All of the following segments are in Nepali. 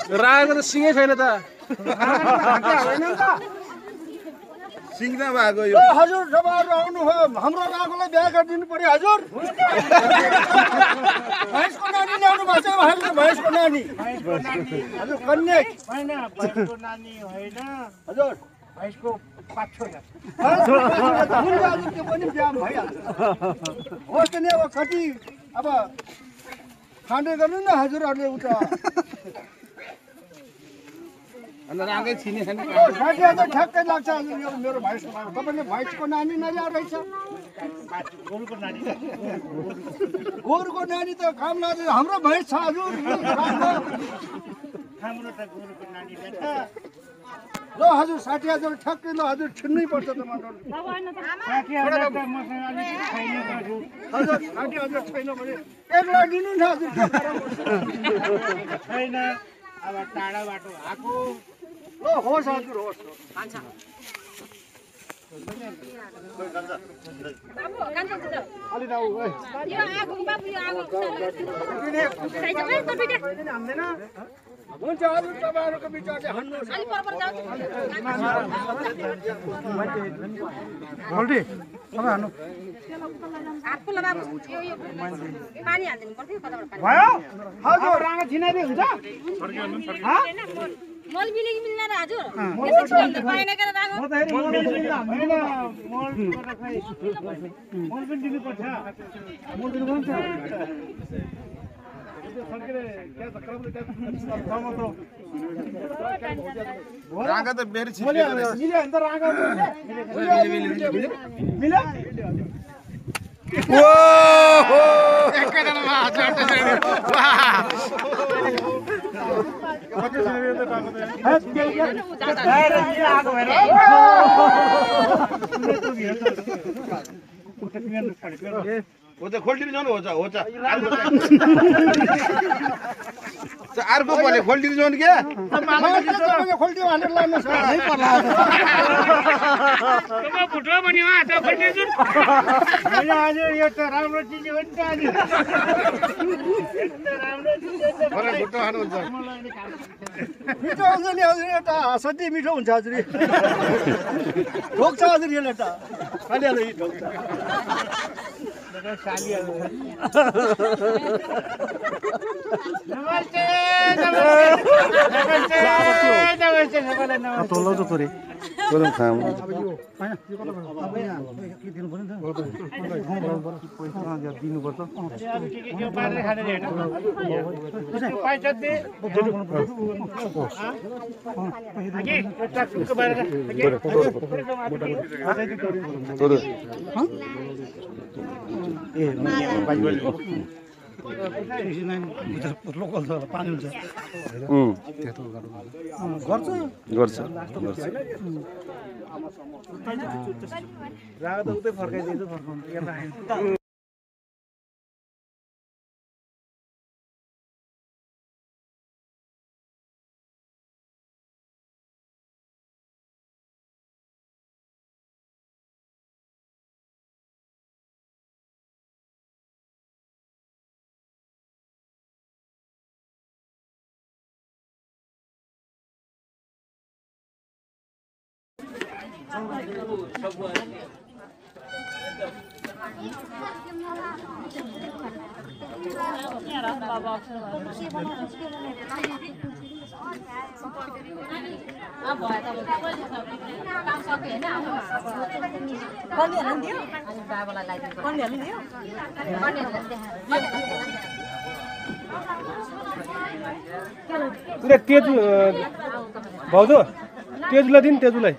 रागको त सिङै छैन त सिङ्गना भएको यो हजुर तपाईँहरू आउनुभयो हाम्रो रागोलाई बिहा गरिदिनु पर्यो हजुर भैँसको नानी ल्याउनु भएको छ हजुर भैँसको नानी हजुर कन्या होइन भैँसको नानी होइन हजुर भैँसको पाछो हुन्छ हजुर त्यो पनि बिहा भइहाल्छ होस् नि अब कति अब खाँदै गर्नु न हजुरहरूले उता रागै छिने छैन 60,000 ठ्याक्कै लाग्छ हजुर यो मेरो भैँसको नानी तपाईँले भैँसको नानी नल्याएर रहेछ गोरुको नानी गोरुको नानी त काम लाग्दैन हाम्रो भैँस छ हजुर हाम्रो त गोरुको नानी ल हजुर 60,000 ठ्याक्कै ल हजुर छिन्नै पर्छ त मसँग हजुर 60,000 छैन भने 1 लाख दिनु न हजुर छैन अब टाढा बाटो आएको ल होस् हजुर होस् अलि दाउ हुन्छ हजुर तपाईँहरूको विचारले हान्नुहोस् भोल्टी तपाईँ हान्नु भयो हजुर राँगा छिनाइदिए हुन्छ मल बिलिङ मिल्दैन हजुर मल पनि दिनुपर्छ मल दिनुपर्छ रागा त बेरी छिने मिल्यो भने त राँगा मिल्यो ओहो एकैजनामा झट्ट छैन हो त खोल्टिनु जानु हो छ अर्को पर्ने खोल्टिनु जानु के खोल्टी भनेर लानु छ नै पर्ला फुटो पनि हजुर यो त राम्रो चिज हो नि त मलाई भुट्टो खानुहुन्छ मिठो हुन्छ नि हजुर एउटा असाध्यै मिठो हुन्छ हजुर ढोक्छ हजुर यसले त खालिहाल्नु ढोक्छ नमस्ते तल्लो त तोरी गरम खाम दिनुपर्छ लोकल छ पानी हुन्छ गर्छ रागा त उतै फर्काइदिन्छ फर्काउनु तेजु भाउजू तेजुलाई दिनु तेजुलाई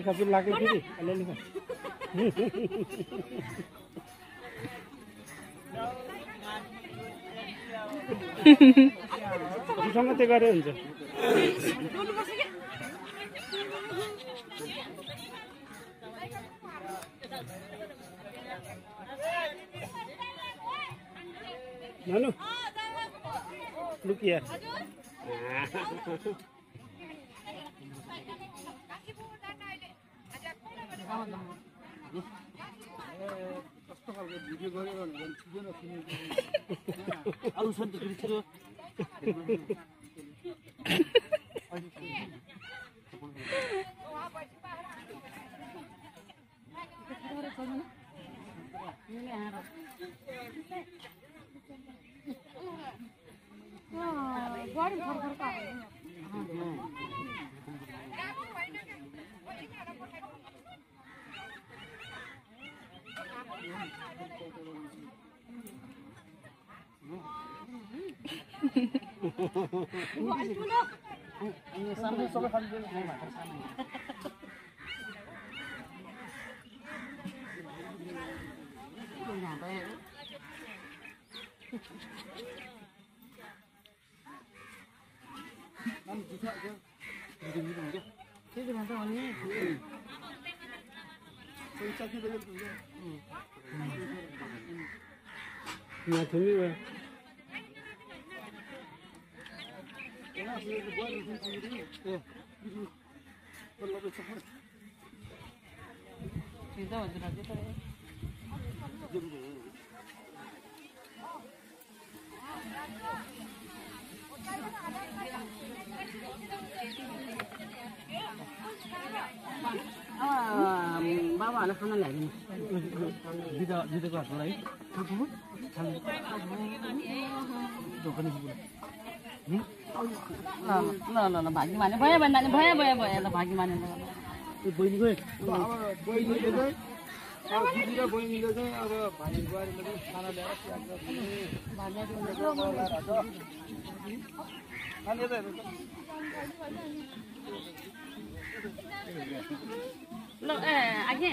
सबै लाग्यो फेरि अलिअलि सँग त्यो गरे हुन्छ नानु लुकिया बाबाहरूलाई खाना ल्याइदिनु जितेको हस्तालाई ल ल ल भागी माने भयो भने भयो भयो भयो ल भागी माने बहिनीकै बहिनीले चाहिँ अब दिदी र बहिनीले चाहिँ अब भाइ बुहारीले चाहिँ खाना ल्याएर ल ए आगे